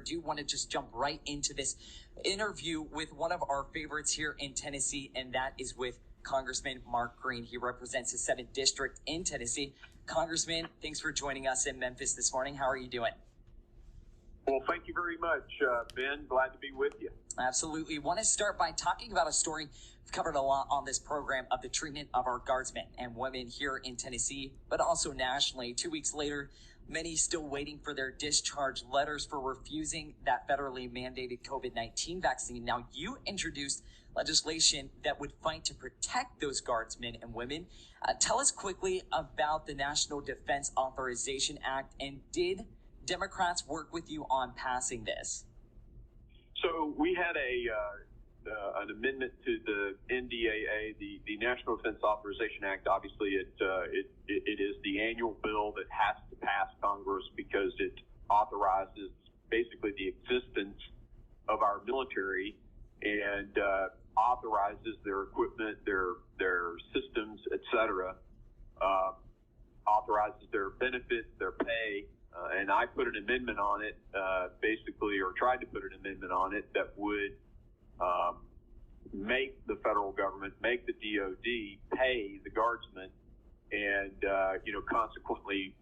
I do want to just jump right into this interview with one of our favorites here in Tennessee, and that is with Congressman Mark Green. He represents the 7th District in Tennessee. Congressman, thanks for joining us in Memphis this morning. How are you doing? Well, thank you very much, Ben. Glad to be with you. Absolutely. Want to start by talking about a story we've covered a lot on this program of the treatment of our guardsmen and women here in Tennessee, but also nationally. 2 weeks later, many still waiting for their discharge letters for refusing that federally mandated COVID-19 vaccine. Now, you introduced legislation that would fight to protect those guardsmen and women. Tell us quickly about the National Defense Authorization Act, and did Democrats work with you on passing this? So we had an amendment to the NDAA, the National Defense Authorization Act. Obviously, it is the annual bill that has to pass Congress because it authorizes basically the existence of our military and authorizes their equipment, their systems, etc. Authorizes their benefits, their pay. And I put an amendment on it, basically, or tried to put an amendment on it that would make the federal government, make the DOD pay the guardsmen and, consequently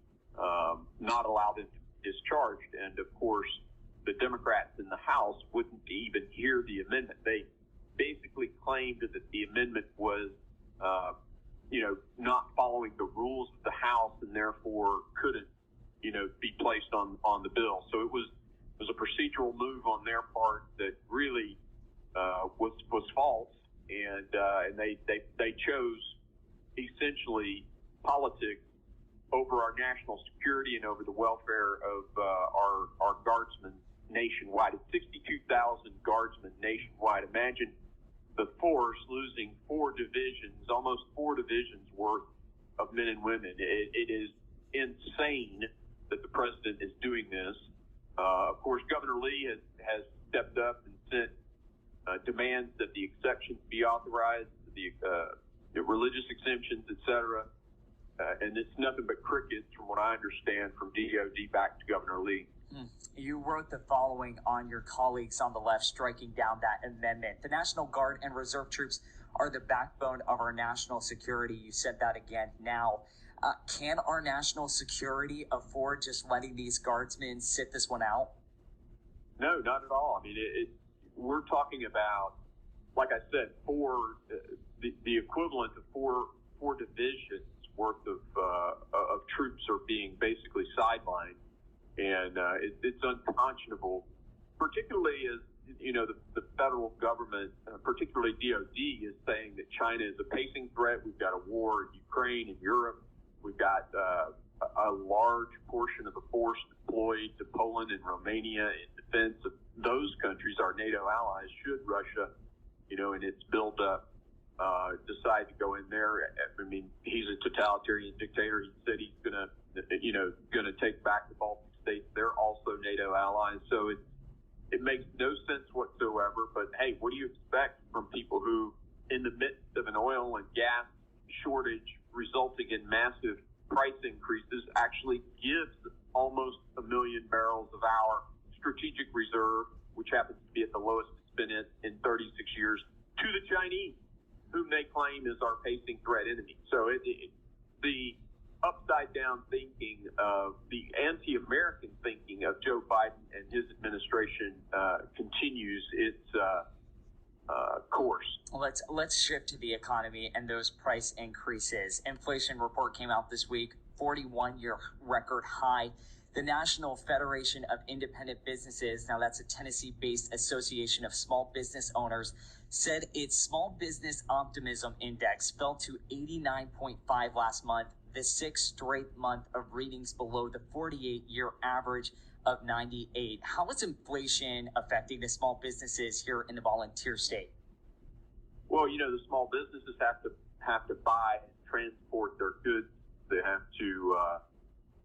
not allow them to be discharged. And, of course, the Democrats in the House wouldn't even hear the amendment. They basically claimed that the amendment was, not following the rules of the House and therefore couldn't be placed on the bill. So it was a procedural move on their part that really was false, and they chose essentially politics over our national security and over the welfare of our guardsmen nationwide. It's 62,000 guardsmen nationwide. Imagine the force losing almost four divisions worth of men and women. It is insane that the president is doing this. Of course, Governor Lee has stepped up and sent demands that the exceptions be authorized, the religious exemptions, etc. And it's nothing but crickets, from what I understand, from DOD back to Governor Lee. You wrote the following on your colleagues on the left striking down that amendment. The National Guard and Reserve troops are the backbone of our national security. You said that again now. Can our national security afford just letting these guardsmen sit this one out? No, not at all. I mean, we're talking about, like I said, the equivalent of four divisions worth of troops are being basically sidelined, and it's unconscionable, particularly as the federal government, particularly DOD, is saying that China is a pacing threat. We've got a war in Ukraine and Europe. We've got a large portion of the force deployed to Poland and Romania in defense of those countries, our NATO allies, should Russia, in its buildup, decide to go in there. I mean, he's a totalitarian dictator. He said he's gonna take back the Baltic states. They're also NATO allies. So it makes no sense whatsoever. But hey, what do you expect from people who, in the midst of an oil and gas shortage resulting in massive price increases, actually gives almost 1 million barrels of our strategic reserve, which happens to be at the lowest it's been in 36 years, to the Chinese, whom they claim is our pacing threat enemy. So the upside down thinking of the anti-American thinking of Joe Biden and his administration continues its course. Let's shift to the economy and those price increases. Inflation report came out this week, 41-year record high. The National Federation of Independent Businesses, now that's a Tennessee-based association of small business owners, said its small business optimism index fell to 89.5 last month, the 6th straight month of readings below the 48-year average of 98. How is inflation affecting the small businesses here in the volunteer state? Well, the small businesses have to buy and transport their goods. They have to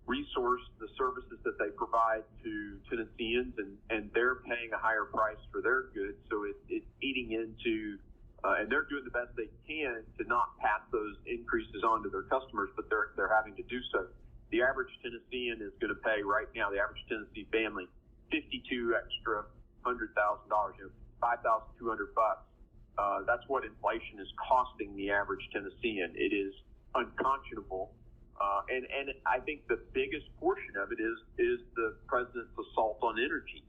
resource the services that they provide to Tennesseans, and they're paying a higher price for their goods. So it's eating into, and they're doing the best they can to not pass those increases on to their customers, but they're having to do so. The average Tennessean is going to pay right now, the average Tennessee family, $52 extra $100,000, $5,200. That's what inflation is costing the average Tennessean. It is unconscionable. And I think the biggest portion of it is the president's assault on energy,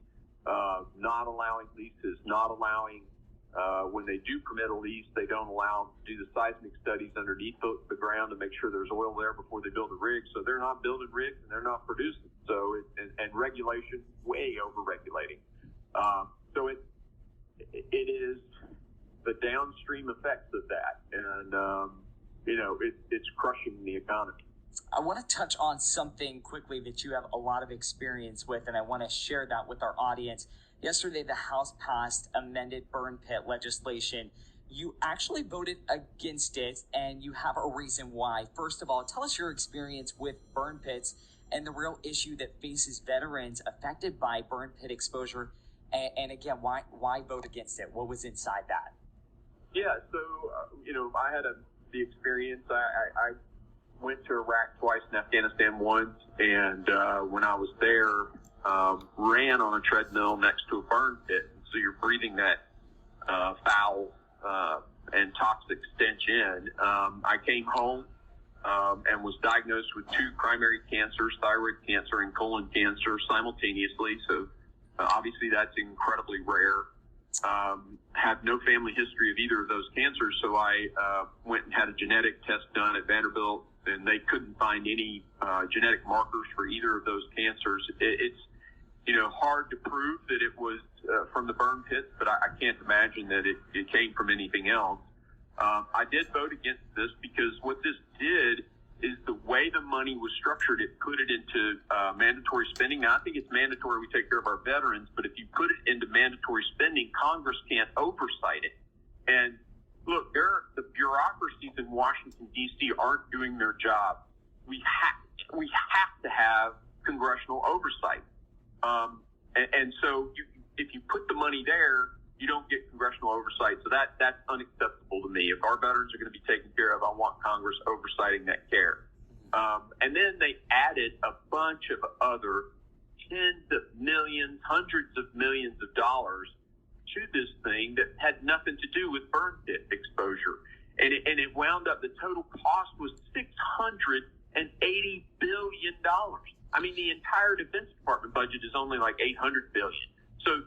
not allowing leases, not allowing, when they do permit a lease, they don't allow them to do the seismic studies underneath the ground to make sure there's oil there before they build a rig. So they're not building rigs and they're not producing. So and regulation, way over regulating. So it is the downstream effects of that, and it's crushing the economy. I want to touch on something quickly that you have a lot of experience with, and I want to share that with our audience. Yesterday, the House passed amended burn pit legislation. You actually voted against it, and you have a reason why. First of all, tell us your experience with burn pits and the real issue that faces veterans affected by burn pit exposure. And again, why vote against it? What was inside that? Yeah, so, I had the experience. I went to Iraq twice and Afghanistan once, and when I was there, ran on a treadmill next to a burn pit. So you're breathing that foul and toxic stench in. I came home and was diagnosed with 2 primary cancers, thyroid cancer and colon cancer simultaneously. So obviously that's incredibly rare. Have no family history of either of those cancers, so I went and had a genetic test done at Vanderbilt, and they couldn't find any genetic markers for either of those cancers. It's hard to prove that it was from the burn pits, but I can't imagine that it came from anything else. I did vote against this because what this did is the way the money was structured, it put it into mandatory spending. Now, I think it's mandatory we take care of our veterans, but if you put it into mandatory spending, Congress can't oversight it. And look, the bureaucracies in Washington, D.C. aren't doing their job. We have to have congressional oversight. And so if you put the money there, you don't get congressional oversight. So that's unacceptable to me. If our veterans are going to be taken care of, I want Congress oversighting that care. And then they added a bunch of other tens of millions, hundreds of millions of dollars to this thing that had nothing to do with burn pit exposure. And it wound up, the total cost was $680 billion. I mean, the entire Defense Department budget is only like $800 billion. So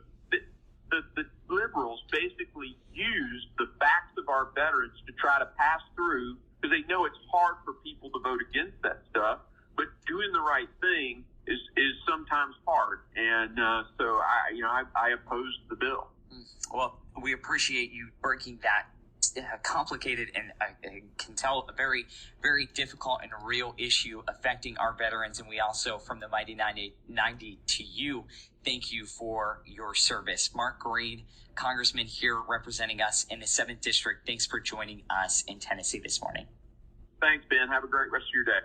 the liberals basically used the backs of our veterans to try to pass through, because they know it's hard for people to vote against that stuff, but doing the right thing is sometimes hard. And so I opposed the bill. Well, we appreciate you breaking that complicated and I can tell a very, very difficult and real issue affecting our veterans. And we also, from the Mighty 90 to you, thank you for your service. Mark Green, Congressman here representing us in the 7th District. Thanks for joining us in Tennessee this morning. Thanks, Ben. Have a great rest of your day.